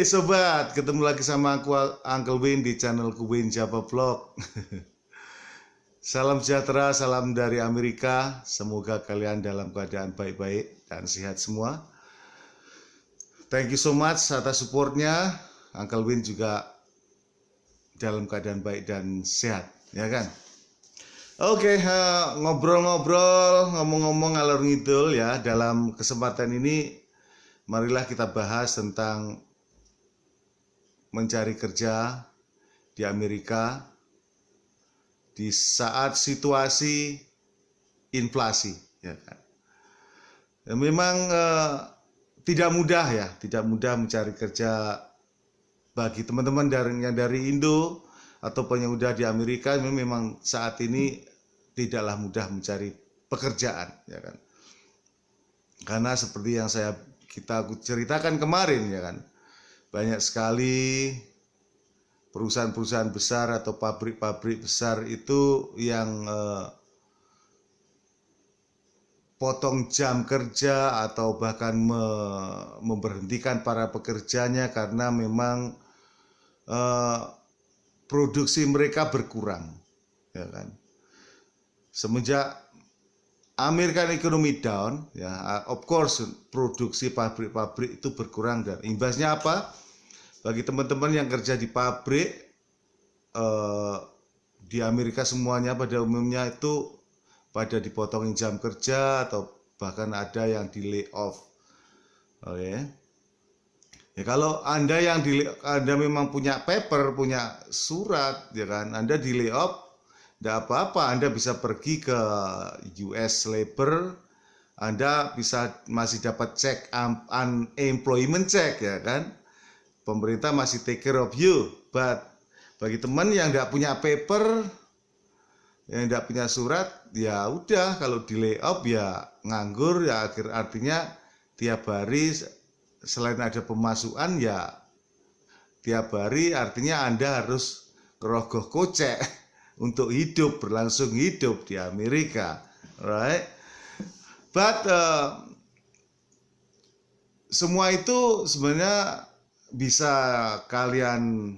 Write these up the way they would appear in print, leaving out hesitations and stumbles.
Sobat, ketemu lagi sama aku Uncle Win di channelku Win Java Vlog. Salam sejahtera, salam dari Amerika. Semoga kalian dalam keadaan baik-baik dan sehat semua. Thank you so much atas supportnya. Uncle Win juga dalam keadaan baik dan sehat, ya kan? Oke, ngobrol-ngobrol, ngomong-ngomong ngalor ngidul ya. Dalam kesempatan ini, marilah kita bahas tentang mencari kerja di Amerika di saat situasi inflasi, ya kan? Ya, memang tidak mudah ya, tidak mudah mencari kerja bagi teman-teman yang dari Indo ataupun yang udah di Amerika. Memang saat ini tidaklah mudah mencari pekerjaan, ya kan? Karena seperti yang kita ceritakan kemarin, ya kan, banyak sekali perusahaan-perusahaan besar atau pabrik-pabrik besar itu yang potong jam kerja atau bahkan memberhentikan para pekerjanya karena memang produksi mereka berkurang, ya kan. Semenjak American economy down, ya, of course produksi pabrik-pabrik itu berkurang, dan imbasnya apa? Bagi teman-teman yang kerja di pabrik di Amerika, semuanya pada umumnya itu pada dipotongin jam kerja atau bahkan ada yang di layoff. Oke. Ya, kalau Anda Anda memang punya paper, punya surat, ya kan, Anda di layoff, tidak apa-apa, Anda bisa pergi ke US Labor, Anda masih dapat cek unemployment check, ya kan. Pemerintah masih take care of you. But bagi teman yang tidak punya paper, yang tidak punya surat, ya udah, kalau di layoff ya nganggur, ya artinya tiap hari selain ada pemasukan ya tiap hari artinya Anda harus kerogoh kocek untuk hidup, berlangsung hidup di Amerika, right? But semua itu sebenarnya bisa kalian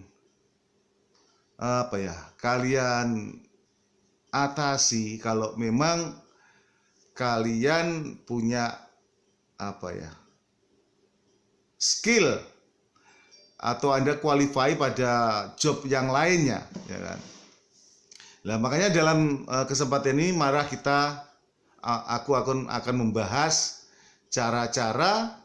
kalian atasi kalau memang kalian punya skill atau Anda qualify pada job yang lainnya, ya kan. Nah, makanya dalam kesempatan ini aku akan membahas cara-cara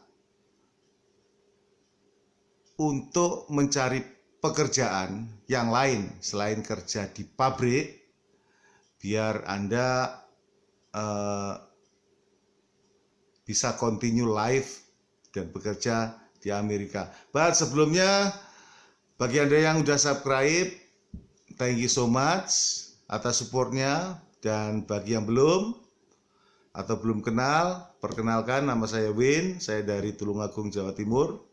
untuk mencari pekerjaan yang lain selain kerja di pabrik, biar Anda bisa continue life dan bekerja di Amerika. But sebelumnya, bagi Anda yang udah subscribe, thank you so much atas supportnya. Dan bagi yang belum atau belum kenal, perkenalkan, nama saya Win, saya dari Tulungagung, Jawa Timur.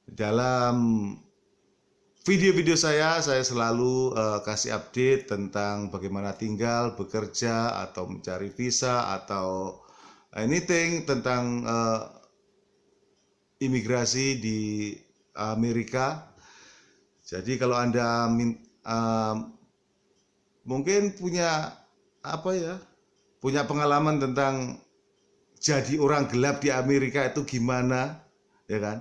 Dalam video-video saya selalu kasih update tentang bagaimana tinggal, bekerja, atau mencari visa, atau anything tentang imigrasi di Amerika. Jadi kalau Anda mungkin punya pengalaman tentang jadi orang gelap di Amerika itu gimana, ya kan?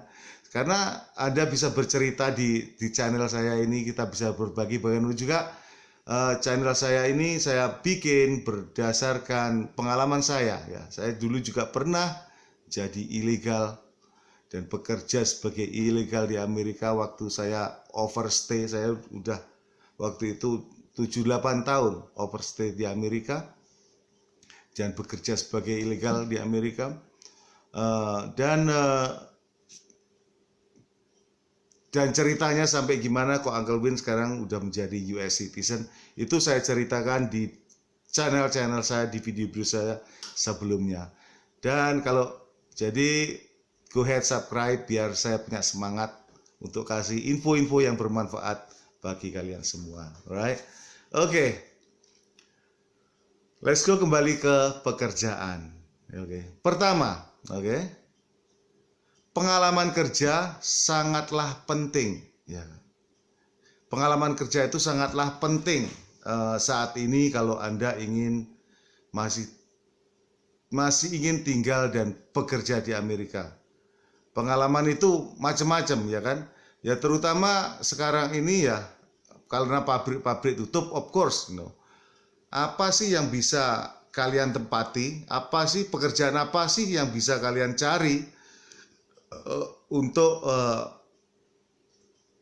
Karena Anda bisa bercerita di channel saya ini, kita bisa berbagi. Bagaimana juga channel saya ini saya bikin berdasarkan pengalaman saya, ya. Saya dulu juga pernah jadi ilegal dan bekerja sebagai ilegal di Amerika waktu saya overstay. Saya udah waktu itu 7-8 tahun overstay di Amerika dan bekerja sebagai ilegal di Amerika. Dan ceritanya sampai gimana kok Uncle Win sekarang udah menjadi US citizen, itu saya ceritakan di channel-channel saya, di video-video saya sebelumnya. Dan jadi go ahead subscribe biar saya punya semangat untuk kasih info-info yang bermanfaat bagi kalian semua. Alright? Oke. Let's go kembali ke pekerjaan. Oke. Pertama, pengalaman kerja sangatlah penting. Ya. Pengalaman kerja itu sangatlah penting saat ini kalau Anda masih ingin tinggal dan bekerja di Amerika. Pengalaman itu macam-macam ya kan. Ya terutama sekarang ini ya karena pabrik-pabrik tutup, of course, apa sih yang bisa kalian tempati? Apa sih pekerjaan apa sih yang bisa kalian cari untuk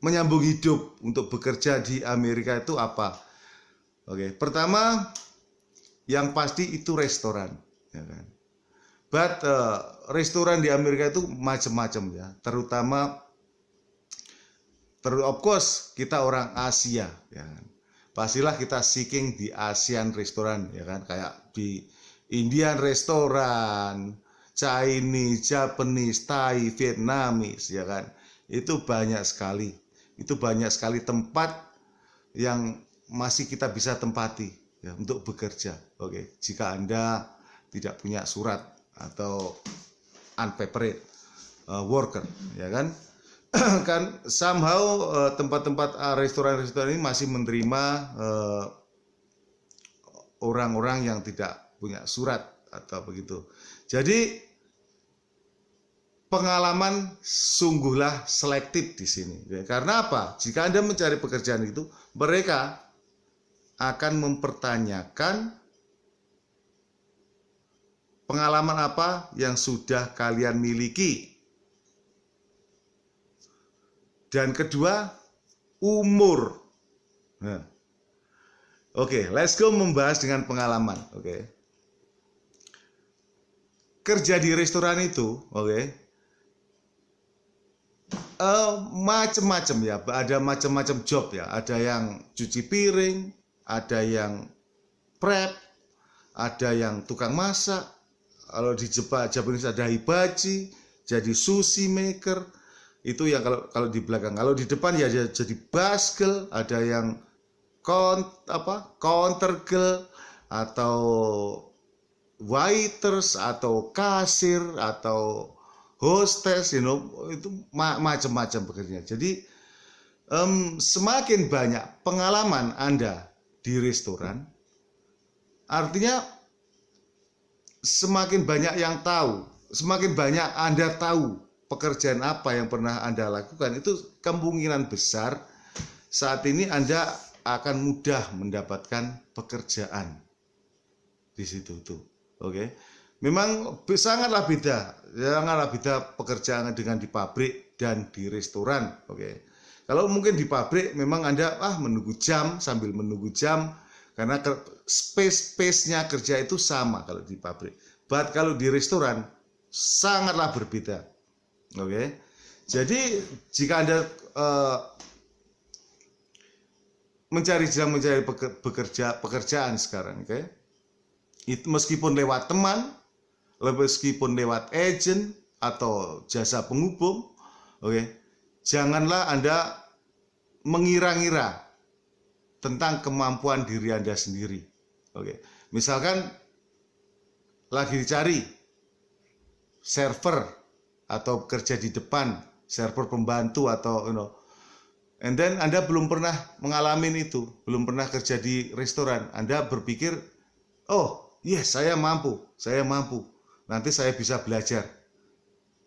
menyambung hidup untuk bekerja di Amerika itu apa? Oke, pertama yang pasti itu restoran, ya kan. But restoran di Amerika itu macam-macam ya, terutama of course kita orang Asia, ya kan. Pastilah kita seeking di Asian restoran, ya kan, kayak di Indian restoran, Chinese, Japanese, Thai, Vietnamese, ya kan. Itu banyak sekali. Itu banyak sekali tempat yang masih kita bisa tempati ya untuk bekerja. Oke, jika Anda tidak punya surat atau unpapered worker, ya kan? Kan somehow tempat-tempat restoran-restoran ini masih menerima orang-orang yang tidak punya surat atau begitu. Jadi pengalaman sungguhlah selektif di sini. Karena apa? Jika Anda mencari pekerjaan itu, mereka akan mempertanyakan pengalaman apa yang sudah kalian miliki. Dan kedua, umur. Nah. Oke, let's go membahas dengan pengalaman. Oke. Kerja di restoran itu, oke. Macam-macam ya, ada macam-macam job ya. Ada yang cuci piring, ada yang prep, ada yang tukang masak. Kalau di Japanese ada hibachi, jadi sushi maker. Itu yang kalau di belakang. Kalau di depan ya jadi baskel, ada yang counter girl atau waiters atau kasir atau hostess, itu macam-macam pekerjaan. Jadi semakin banyak pengalaman Anda di restoran, artinya semakin banyak yang tahu, semakin banyak Anda tahu pekerjaan apa yang pernah Anda lakukan, itu kemungkinan besar saat ini Anda akan mudah mendapatkan pekerjaan di situ tuh. Oke. Memang sangatlah beda pekerjaan dengan di pabrik dan di restoran. Oke. Kalau mungkin di pabrik memang Anda menunggu jam sambil menunggu jam karena space-nya kerja itu sama kalau di pabrik. But kalau di restoran sangatlah berbeda. Oke, jadi jika Anda mencari pekerjaan sekarang, oke, itu meskipun lewat teman, meskipun lewat agent atau jasa penghubung, oke, janganlah Anda mengira-ngira tentang kemampuan diri Anda sendiri, oke. Misalkan lagi dicari server atau kerja di depan, server pembantu atau and then Anda belum pernah mengalami itu, belum pernah kerja di restoran. Anda berpikir, oh yes, saya mampu, nanti saya bisa belajar.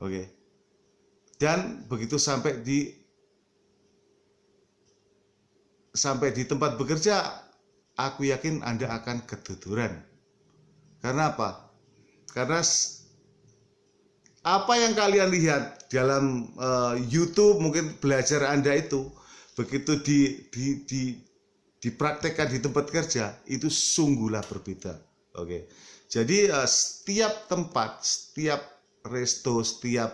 Oke. Dan begitu sampai di tempat bekerja, aku yakin Anda akan ketuturan. Karena apa? Karena apa yang kalian lihat dalam YouTube, mungkin belajar Anda itu, begitu dipraktekkan di tempat kerja, itu sungguhlah berbeda. Oke. Jadi setiap tempat, setiap resto, setiap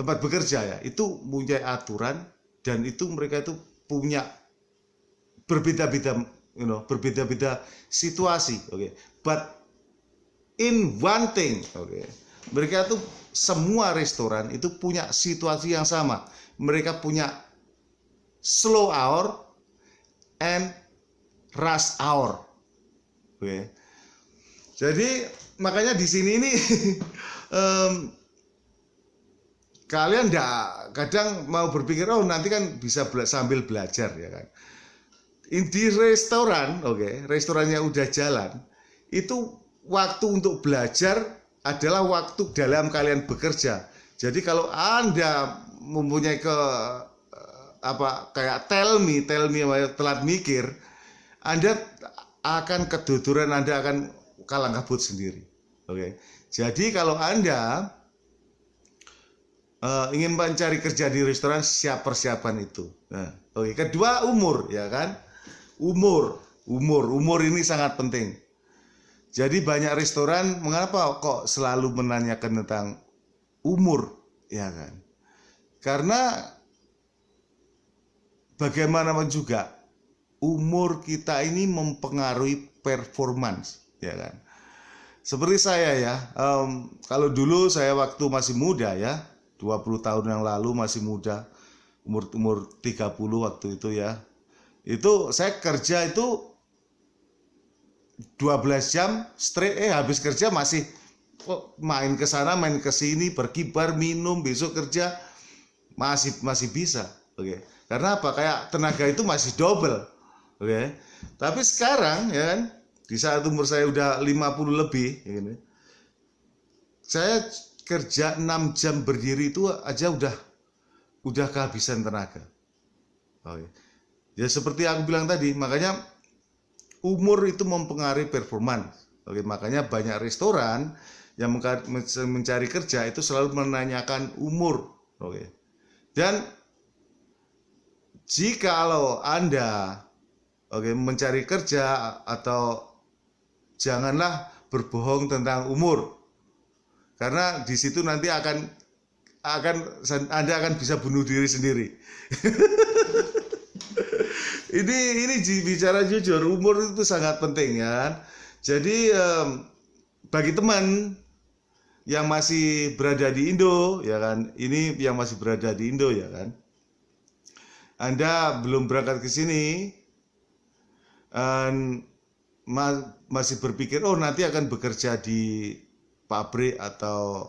tempat bekerja ya, itu punya aturan dan itu mereka itu punya berbeda-beda, berbeda-beda situasi. Oke. But in one thing, oke. Mereka tuh semua restoran itu punya situasi yang sama. Mereka punya slow hour and rush hour. Oke. Jadi makanya di sini ini kalian kadang mau berpikir oh nanti kan bisa sambil belajar ya kan. Di restoran, oke, restorannya udah jalan, itu waktu untuk belajar adalah waktu dalam kalian bekerja. Jadi kalau Anda mempunyai kayak tell me telat mikir, Anda akan keduduran, Anda akan kalang kabut sendiri. Oke. Jadi kalau Anda ingin mencari kerja di restoran, siap persiapan itu. Nah, oke. Kedua, umur, ya kan? Umur ini sangat penting. Jadi banyak restoran mengapa kok selalu menanyakan tentang umur, ya kan? Karena bagaimanapun juga umur kita ini mempengaruhi performance, ya kan? Seperti saya ya, kalau dulu saya waktu masih muda ya, 20 tahun yang lalu masih muda, umur 30 waktu itu ya. Itu saya kerja itu 12 jam straight, habis kerja masih main ke sana, main ke sini, berkibar, minum, besok kerja masih bisa. Oke. Karena apa? Kayak tenaga itu masih double. Oke. Tapi sekarang ya kan, di saat umur saya udah 50 lebih ya kan, saya kerja 6 jam berdiri itu aja udah kehabisan tenaga. Oke. Ya seperti aku bilang tadi, makanya umur itu mempengaruhi performance. Oke, makanya banyak restoran yang mencari kerja itu selalu menanyakan umur. Oke. Dan jikalau Anda mencari kerja, atau janganlah berbohong tentang umur. Karena di situ nanti Anda akan bisa bunuh diri sendiri. Ini bicara jujur, umur itu sangat penting ya. Jadi bagi teman yang masih berada di Indo ya kan, ini yang masih berada di Indo ya kan, Anda belum berangkat ke sini dan masih berpikir oh nanti akan bekerja di pabrik, atau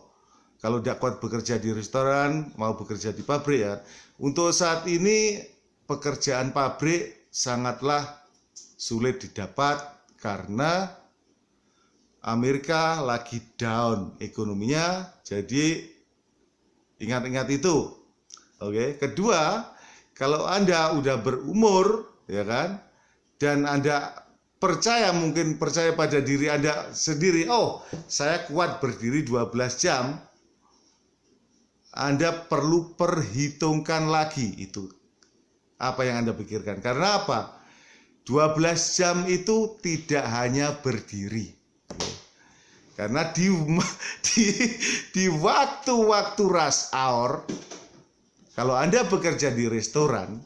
kalau tidak kuat bekerja di restoran mau bekerja di pabrik ya. Untuk saat ini pekerjaan pabrik sangatlah sulit didapat karena Amerika lagi down ekonominya. Jadi ingat-ingat itu. Oke. Kedua, kalau Anda udah berumur ya kan, dan Anda mungkin percaya pada diri Anda sendiri, oh saya kuat berdiri 12 jam, Anda perlu perhitungkan lagi itu apa yang Anda pikirkan. Karena apa? 12 jam itu tidak hanya berdiri. Karena di waktu-waktu rush hour, kalau Anda bekerja di restoran,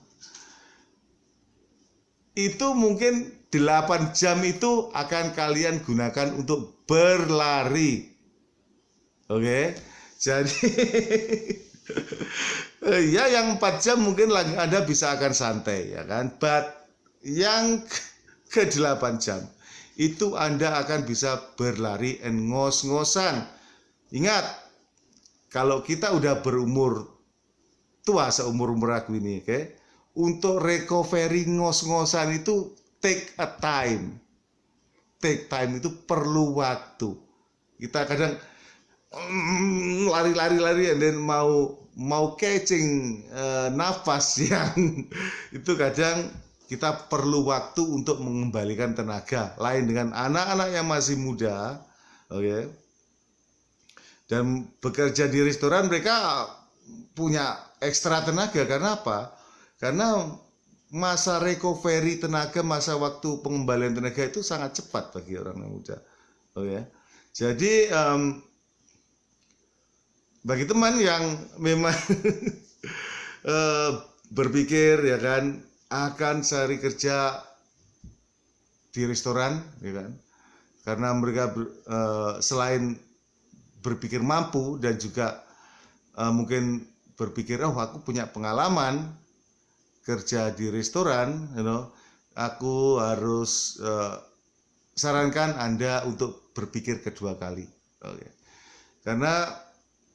itu mungkin 8 jam itu akan kalian gunakan untuk berlari. Oke? Jadi ya yang 4 jam mungkin lagi Anda bisa akan santai ya kan. But yang ke 8 jam itu Anda akan bisa berlari and ngos-ngosan. Ingat, kalau kita udah berumur tua seumur-umur aku ini, oke? Untuk recovery ngos-ngosan itu take a time. Take time itu perlu waktu. Kita kadang lari-lari dan mau catching nafas yang itu kadang kita perlu waktu untuk mengembalikan tenaga. Lain dengan anak-anak yang masih muda, oke? Dan bekerja di restoran, mereka punya ekstra tenaga. Karena apa? Karena masa recovery tenaga, masa waktu pengembalian tenaga itu sangat cepat bagi orang yang muda. Oke. Jadi bagi teman yang memang berpikir ya kan akan cari kerja di restoran ya kan, karena mereka selain berpikir mampu dan juga mungkin berpikir oh aku punya pengalaman kerja di restoran, aku harus sarankan Anda untuk berpikir kedua kali. Oke. Karena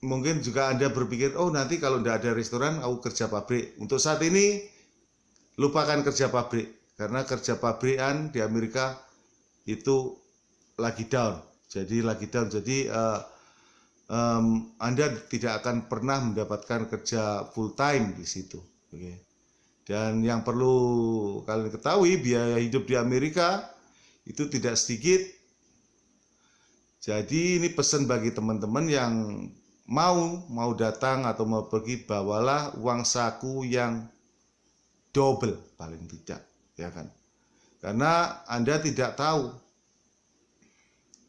mungkin juga Anda berpikir, oh nanti kalau tidak ada restoran, aku kerja pabrik. Untuk saat ini, lupakan kerja pabrik. Karena kerja pabrikan di Amerika itu lagi down. Jadi Anda tidak akan pernah mendapatkan kerja full time di situ. Oke. Dan yang perlu kalian ketahui, biaya hidup di Amerika itu tidak sedikit. Jadi ini pesan bagi teman-teman yang mau datang atau mau pergi, bawalah uang saku yang double paling tidak, ya kan? Karena Anda tidak tahu,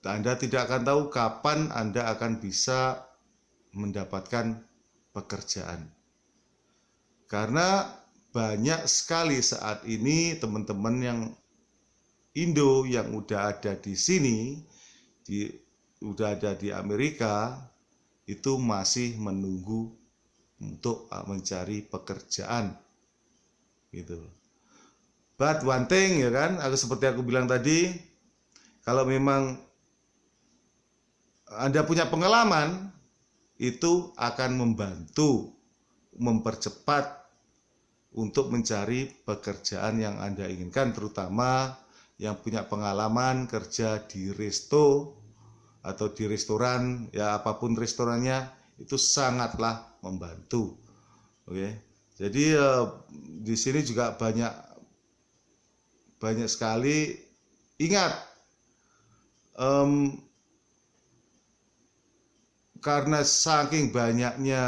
Anda tidak akan tahu kapan Anda akan bisa mendapatkan pekerjaan. Karena banyak sekali saat ini teman-teman yang Indo yang udah ada di sini, udah ada di Amerika, itu masih menunggu untuk mencari pekerjaan, gitu. But one thing, ya kan, seperti aku bilang tadi, kalau memang Anda punya pengalaman, itu akan membantu mempercepat untuk mencari pekerjaan yang Anda inginkan, terutama yang punya pengalaman kerja di resto atau di restoran, ya apapun restorannya, itu sangatlah membantu. Oke. Jadi di sini juga banyak sekali, ingat, karena saking banyaknya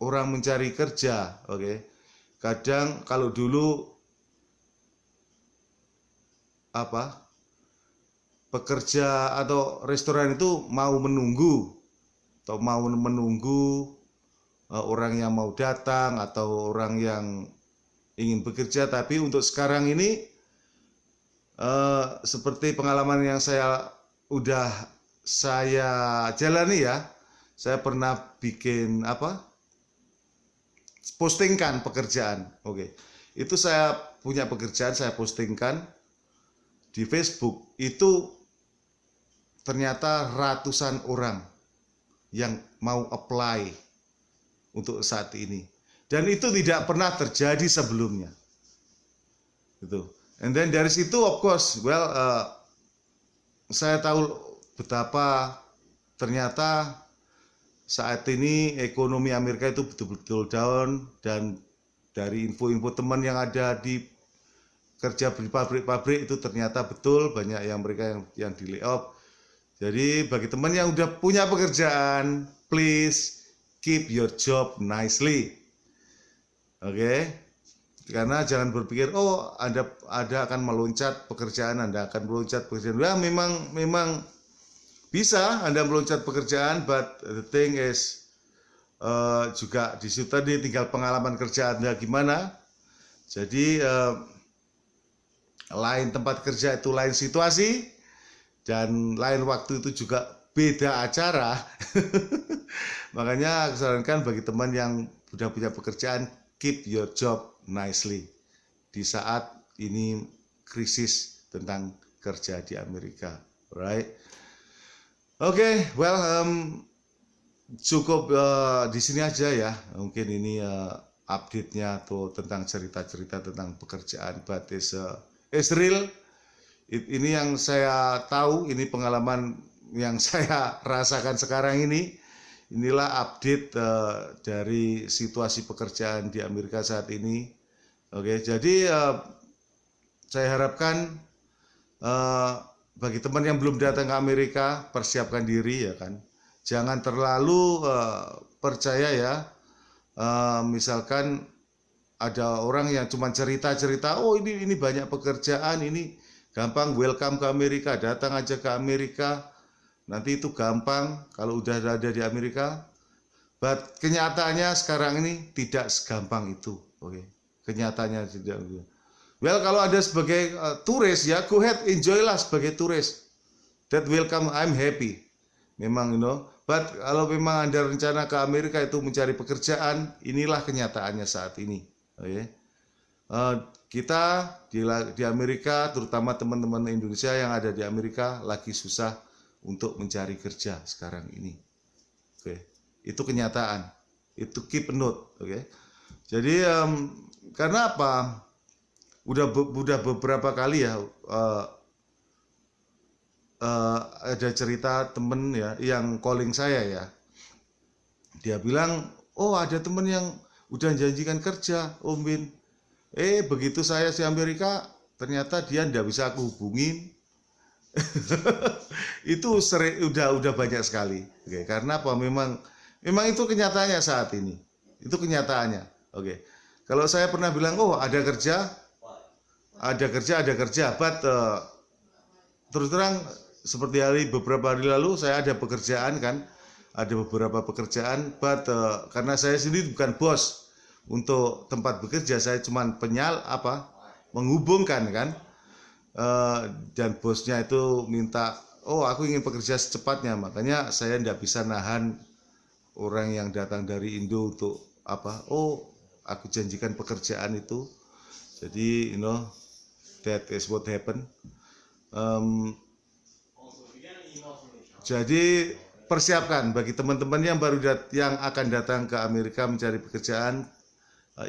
orang mencari kerja, oke. Kadang kalau dulu pekerja atau restoran itu mau menunggu orang yang mau datang atau orang yang ingin bekerja. Tapi untuk sekarang ini seperti pengalaman yang saya jalani ya, saya pernah bikin postingkan pekerjaan. Oke. Itu saya punya pekerjaan, saya postingkan di Facebook. Itu ternyata ratusan orang yang mau apply untuk saat ini. Dan itu tidak pernah terjadi sebelumnya. Gitu. And then dari situ, of course, saya tahu betapa ternyata saat ini ekonomi Amerika itu betul-betul down. Dan dari info-info teman yang ada di kerja di pabrik-pabrik itu ternyata betul banyak yang mereka yang di layoff. Jadi bagi teman yang udah punya pekerjaan, please keep your job nicely. Oke. Karena jangan berpikir, oh Anda akan meloncat pekerjaan, Anda akan meloncat pekerjaan. Ya memang bisa Anda meloncat pekerjaan, but the thing is juga di situ tadi tinggal pengalaman kerja Anda gimana. Jadi lain tempat kerja itu lain situasi, dan lain waktu itu juga beda acara. Makanya aku sarankan bagi teman yang sudah punya pekerjaan, keep your job nicely di saat ini krisis tentang kerja di Amerika, right? Oke, cukup di sini aja ya. Mungkin ini update-nya atau tentang cerita-cerita tentang pekerjaan, but it's real. Ini yang saya tahu, ini pengalaman yang saya rasakan sekarang ini. Inilah update dari situasi pekerjaan di Amerika saat ini. Oke, jadi saya harapkan bagi teman yang belum datang ke Amerika, persiapkan diri ya kan. Jangan terlalu percaya ya. Misalkan ada orang yang cuma cerita-cerita, oh ini banyak pekerjaan, ini gampang, welcome ke Amerika, datang aja ke Amerika, nanti itu gampang kalau udah ada di Amerika. But kenyataannya sekarang ini tidak segampang itu. Oke. Kenyataannya tidak. Well, kalau ada sebagai turis ya, go ahead, enjoy lah sebagai turis. That welcome, I'm happy. Memang, but kalau memang Anda rencana ke Amerika itu mencari pekerjaan, inilah kenyataannya saat ini. Oke. Kita di Amerika, terutama teman-teman Indonesia yang ada di Amerika, lagi susah untuk mencari kerja sekarang ini. Oke. Itu kenyataan. Itu keep a note, oke. Jadi karena apa? Udah beberapa kali ya ada cerita temen ya yang calling saya ya. Dia bilang, oh ada temen yang udah janjikan kerja, Om Bin. Begitu saya di Amerika, ternyata dia nggak bisa aku hubungin. Itu udah banyak sekali. Oke, karena apa? Memang itu kenyataannya saat ini. Itu kenyataannya. Oke. Kalau saya pernah bilang, oh ada kerja, but terus terang seperti beberapa hari lalu saya ada pekerjaan kan, ada beberapa pekerjaan, but karena saya sendiri bukan bos untuk tempat bekerja, saya cuma menghubungkan kan, dan bosnya itu minta, oh aku ingin bekerja secepatnya, makanya saya tidak bisa nahan orang yang datang dari Indo untuk oh aku janjikan pekerjaan itu. Jadi that is what happened. Jadi persiapkan bagi teman-teman yang yang akan datang ke Amerika mencari pekerjaan,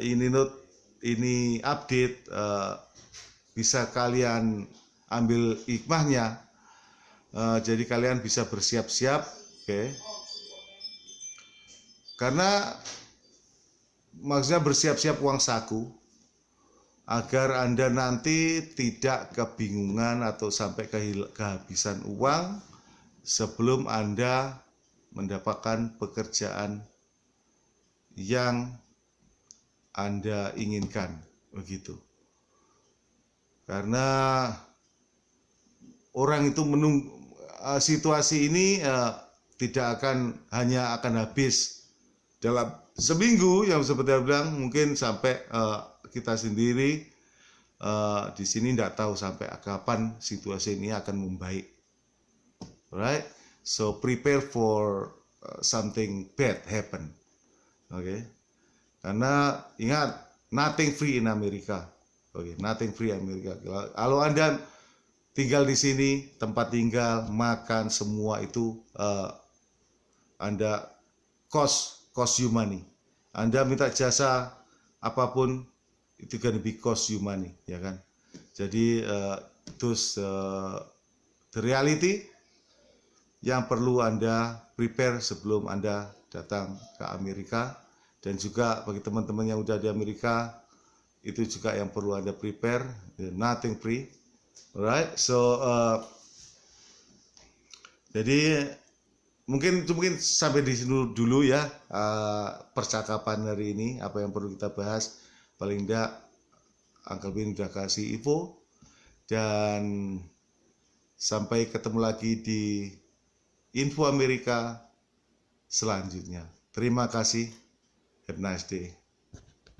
ini update, bisa kalian ambil hikmahnya. Jadi kalian bisa bersiap-siap, oke. Karena maksudnya bersiap-siap uang saku agar Anda nanti tidak kebingungan atau sampai kehabisan uang sebelum Anda mendapatkan pekerjaan yang Anda inginkan, begitu. Karena orang itu situasi ini tidak hanya akan habis dalam seminggu, yang seperti saya bilang, mungkin sampai kita sendiri di sini tidak tahu sampai kapan situasi ini akan membaik. Right? So prepare for something bad happen. Oke. Karena ingat, nothing free in Amerika. Oke, nothing free Amerika. Kalau Anda tinggal di sini, tempat tinggal, makan, semua itu Anda cost you money. Anda minta jasa apapun, itu gonna be cost you money, ya kan? Jadi terus the reality yang perlu Anda prepare sebelum Anda datang ke Amerika, dan juga bagi teman-teman yang udah di Amerika, itu juga yang perlu Anda prepare, nothing free. Alright, so jadi mungkin sampai di sini dulu ya percakapan hari ini, apa yang perlu kita bahas. Paling enggak Uncle Bin udah kasih info, dan sampai ketemu lagi di Info Amerika selanjutnya. Terima kasih. Have a nice day.